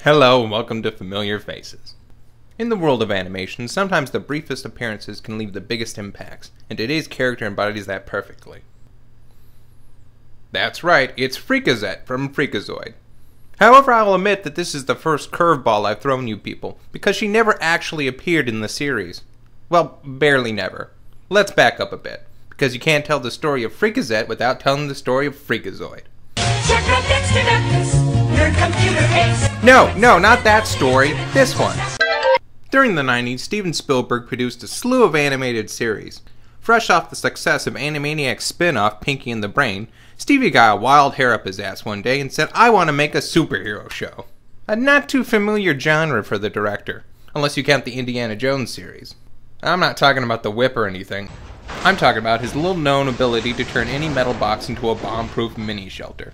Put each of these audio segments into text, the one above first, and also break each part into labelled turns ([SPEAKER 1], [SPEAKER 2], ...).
[SPEAKER 1] Hello and welcome to Familiar Faces. In the world of animation, sometimes the briefest appearances can leave the biggest impacts, and today's character embodies that perfectly. That's right, it's Freakezette from Freakazoid. However, I will admit that this is the first curveball I've thrown you people, because she never actually appeared in the series. Well, barely never. Let's back up a bit, because you can't tell the story of Freakezette without telling the story of Freakazoid. No, not that story. This one. During the 90s, Steven Spielberg produced a slew of animated series. Fresh off the success of Animaniacs' spin-off Pinky and the Brain, Stevie got a wild hair up his ass one day and said, "I want to make a superhero show." A not too familiar genre for the director, unless you count the Indiana Jones series. I'm not talking about the whip or anything. I'm talking about his little-known ability to turn any metal box into a bomb-proof mini-shelter.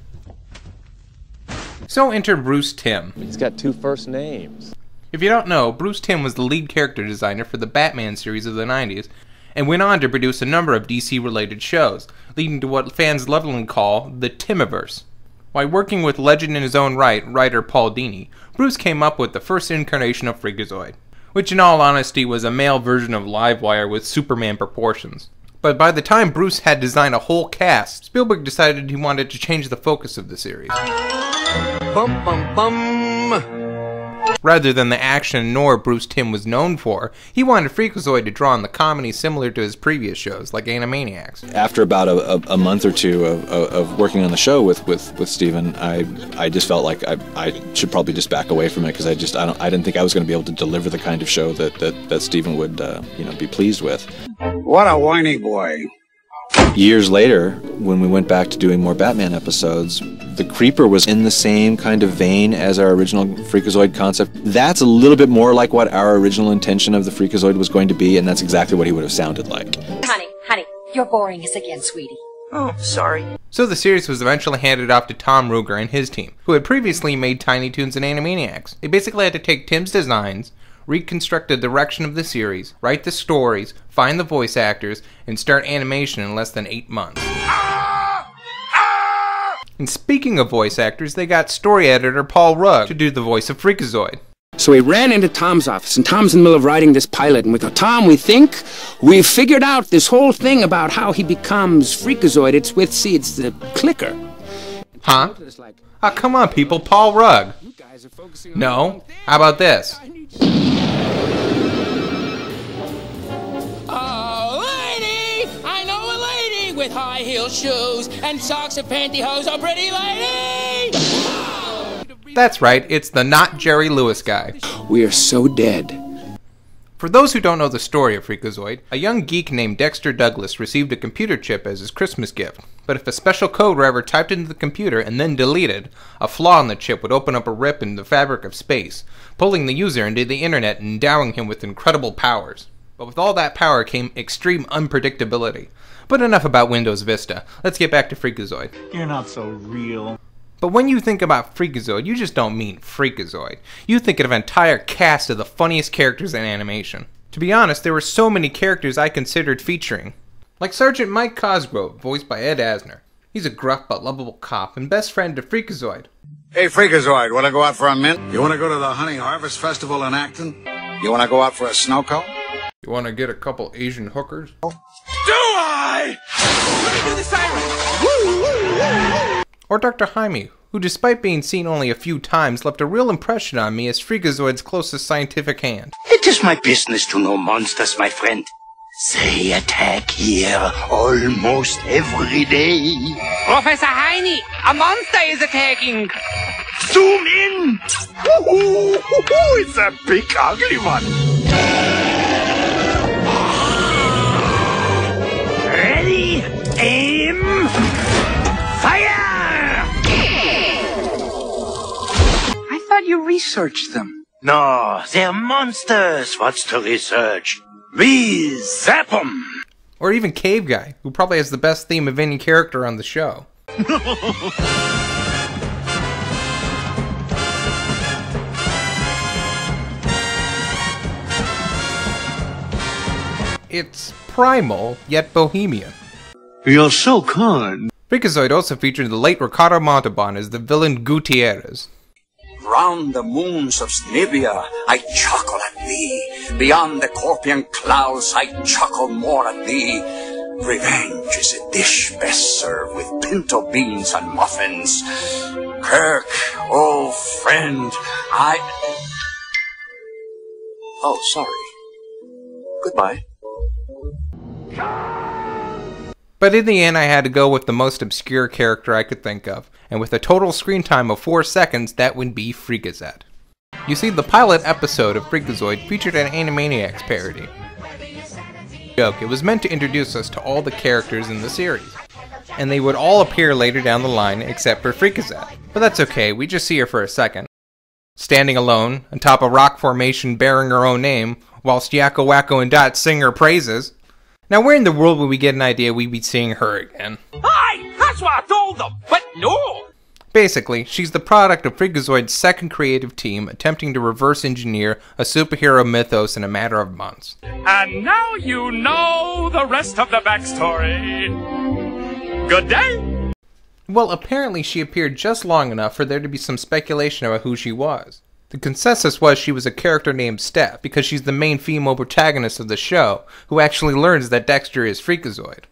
[SPEAKER 1] So enter Bruce Timm.
[SPEAKER 2] He's got two first names.
[SPEAKER 1] If you don't know, Bruce Timm was the lead character designer for the Batman series of the 90s, and went on to produce a number of DC-related shows, leading to what fans lovingly call the Timmiverse. While working with legend in his own right, writer Paul Dini, Bruce came up with the first incarnation of Freakazoid, which in all honesty was a male version of Livewire with Superman proportions. But by the time Bruce had designed a whole cast, Spielberg decided he wanted to change the focus of the series.
[SPEAKER 3] Bum bum bum.
[SPEAKER 1] Rather than the action nor Bruce Timm was known for, he wanted Freakazoid to draw on the comedy similar to his previous shows, like Animaniacs.
[SPEAKER 2] After about a month or two of working on the show with Steven, I just felt like I should probably just back away from it, because I didn't think I was going to be able to deliver the kind of show that Steven would be pleased with.
[SPEAKER 4] What a whiny boy.
[SPEAKER 2] Years later, when we went back to doing more Batman episodes, the Creeper was in the same kind of vein as our original Freakazoid concept. That's a little bit more like what our original intention of the Freakazoid was going to be, and that's exactly what he would have sounded like.
[SPEAKER 5] Honey, you're boring us again, sweetie.
[SPEAKER 3] Oh, sorry.
[SPEAKER 1] So the series was eventually handed off to Tom Ruegger and his team, who had previously made Tiny Toons and Animaniacs. They basically had to take Timm's designs, reconstruct the direction of the series, write the stories, find the voice actors, and start animation in less than 8 months. And speaking of voice actors, they got story editor Paul Rugg to do the voice of Freakazoid.
[SPEAKER 6] So we ran into Tom's office, and Tom's in the middle of writing this pilot, and we go, "Tom, we think we've figured out this whole thing about how he becomes Freakazoid. It's the clicker."
[SPEAKER 1] Huh? Oh, come on, people, Paul Rugg. No? How about this?
[SPEAKER 7] With high heel shoes and socks and pantyhose, a pretty lady!
[SPEAKER 1] That's right, it's the not Jerry Lewis guy.
[SPEAKER 6] We are so dead.
[SPEAKER 1] For those who don't know the story of Freakazoid, a young geek named Dexter Douglas received a computer chip as his Christmas gift. But if a special code were ever typed into the computer and then deleted, a flaw in the chip would open up a rip in the fabric of space, pulling the user into the internet and endowing him with incredible powers. But with all that power came extreme unpredictability. But enough about Windows Vista. Let's get back to Freakazoid.
[SPEAKER 4] You're not so real.
[SPEAKER 1] But when you think about Freakazoid, you just don't mean Freakazoid. You think of an entire cast of the funniest characters in animation. To be honest, there were so many characters I considered featuring. Like Sergeant Mike Cosgrove, voiced by Ed Asner. He's a gruff but lovable cop and best friend to Freakazoid.
[SPEAKER 4] Hey, Freakazoid, wanna go out for a mint? You wanna go to the Honey Harvest Festival in Acton? You wanna go out for a snow cone?
[SPEAKER 1] You wanna get a couple Asian hookers?
[SPEAKER 4] Do I?
[SPEAKER 7] Let me do the siren!
[SPEAKER 1] Or Dr. Jaime, who despite being seen only a few times, left a real impression on me as Freakazoid's closest scientific hand.
[SPEAKER 8] It is my business to know monsters, my friend. They attack here almost every day.
[SPEAKER 7] Professor Heine, a monster is attacking!
[SPEAKER 8] Zoom in! It's a big, ugly one. Ready, aim, fire!
[SPEAKER 3] I thought you researched them.
[SPEAKER 8] No, they're monsters. What's to research? We zap 'em.
[SPEAKER 1] Or even Cave Guy, who probably has the best theme of any character on the show. It's primal, yet bohemian.
[SPEAKER 4] You're so kind.
[SPEAKER 1] Freakazoid also featured the late Ricardo Montalban as the villain Gutierrez.
[SPEAKER 8] round the moons of Snibia, I chuckle at thee. Beyond the Corpian clouds, I chuckle more at thee. Revenge is a dish best served with pinto beans and muffins. Kirk, old friend, Oh, sorry. Goodbye.
[SPEAKER 1] But in the end, I had to go with the most obscure character I could think of, and with a total screen time of 4 seconds, that would be Freakezette. You see, the pilot episode of Freakazoid featured an Animaniacs parody. It was meant to introduce us to all the characters in the series, and they would all appear later down the line except for Freakezette. But that's okay, we just see her for a second. Standing alone, atop a rock formation bearing her own name, whilst Yakko, Wacko, and Dot sing her praises. Now where in the world would we get an idea we'd be seeing her again?
[SPEAKER 7] Aye, that's what I told them, but no!
[SPEAKER 1] Basically, she's the product of Freakazoid's second creative team attempting to reverse engineer a superhero mythos in a matter of months.
[SPEAKER 7] And now you know the rest of the backstory. Good day!
[SPEAKER 1] Well, apparently she appeared just long enough for there to be some speculation about who she was. The consensus was she was a character named Steph, because she's the main female protagonist of the show, who actually learns that Dexter is Freakazoid.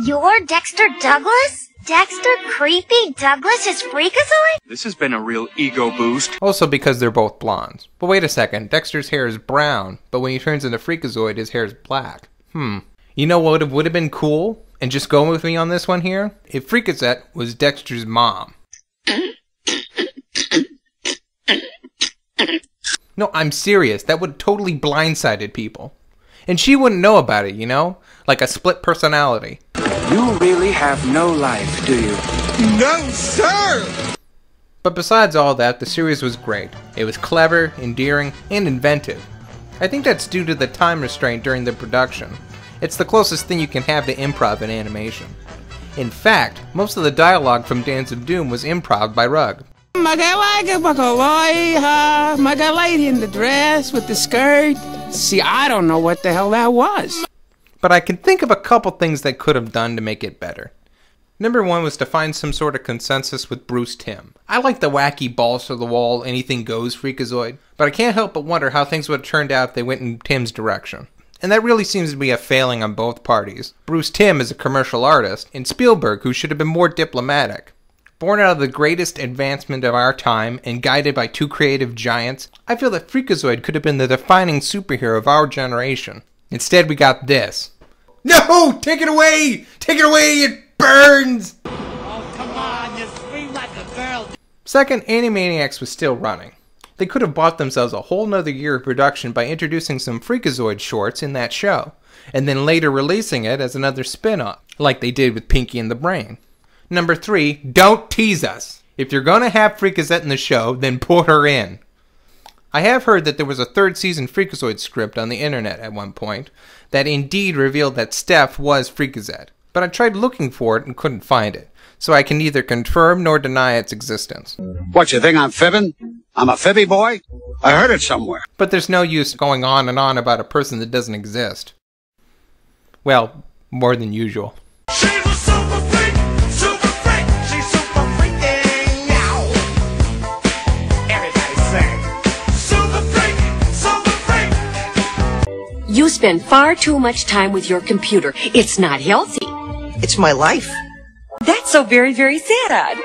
[SPEAKER 9] You're Dexter Douglas? Dexter Creepy Douglas is Freakazoid?
[SPEAKER 10] This has been a real ego boost.
[SPEAKER 1] Also because they're both blondes. But wait a second, Dexter's hair is brown, but when he turns into Freakazoid, his hair is black. You know what would have been cool? And just go with me on this one here? If Freakezette was Dexter's mom. No, I'm serious. That would totally blindsided people. And she wouldn't know about it, you know? Like a split personality.
[SPEAKER 6] You really have no life, do you?
[SPEAKER 3] No, sir!
[SPEAKER 1] But besides all that, the series was great. It was clever, endearing, and inventive. I think that's due to the time restraint during the production. It's the closest thing you can have to improv in animation. In fact, most of the dialogue from Dance of Doom was improv by Rugg.
[SPEAKER 6] My lady in the dress with the skirt. See, I don't know what the hell that was.
[SPEAKER 1] But I can think of a couple things they could have done to make it better. Number one was to find some sort of consensus with Bruce Timm. I like the wacky balls to the wall, anything goes Freakazoid, but I can't help but wonder how things would have turned out if they went in Timm's direction. And that really seems to be a failing on both parties. Bruce Timm is a commercial artist, and Spielberg, who should have been more diplomatic. Born out of the greatest advancement of our time and guided by two creative giants, I feel that Freakazoid could have been the defining superhero of our generation. Instead, we got this. No! Take it away! Take it away! It burns!
[SPEAKER 7] Oh, come on, you scream like a girl.
[SPEAKER 1] Second, Animaniacs was still running. They could have bought themselves a whole nother year of production by introducing some Freakazoid shorts in that show, and then later releasing it as another spin-off, like they did with Pinky and the Brain. Number 3, don't tease us. If you're gonna have Freakezette in the show, then put her in. I have heard that there was a 3rd season Freakazoid script on the internet at one point that indeed revealed that Steph was Freakezette, but I tried looking for it and couldn't find it, so I can neither confirm nor deny its existence.
[SPEAKER 4] What, you think I'm fibbing? I'm a fibby boy? I heard it somewhere.
[SPEAKER 1] But there's no use going on and on about a person that doesn't exist. Well, more than usual.
[SPEAKER 7] She's a super freak, she's super freaking now. Everybody sing. Super freak.
[SPEAKER 5] You spend far too much time with your computer. It's not healthy.
[SPEAKER 3] It's my life.
[SPEAKER 5] That's so very, very sad.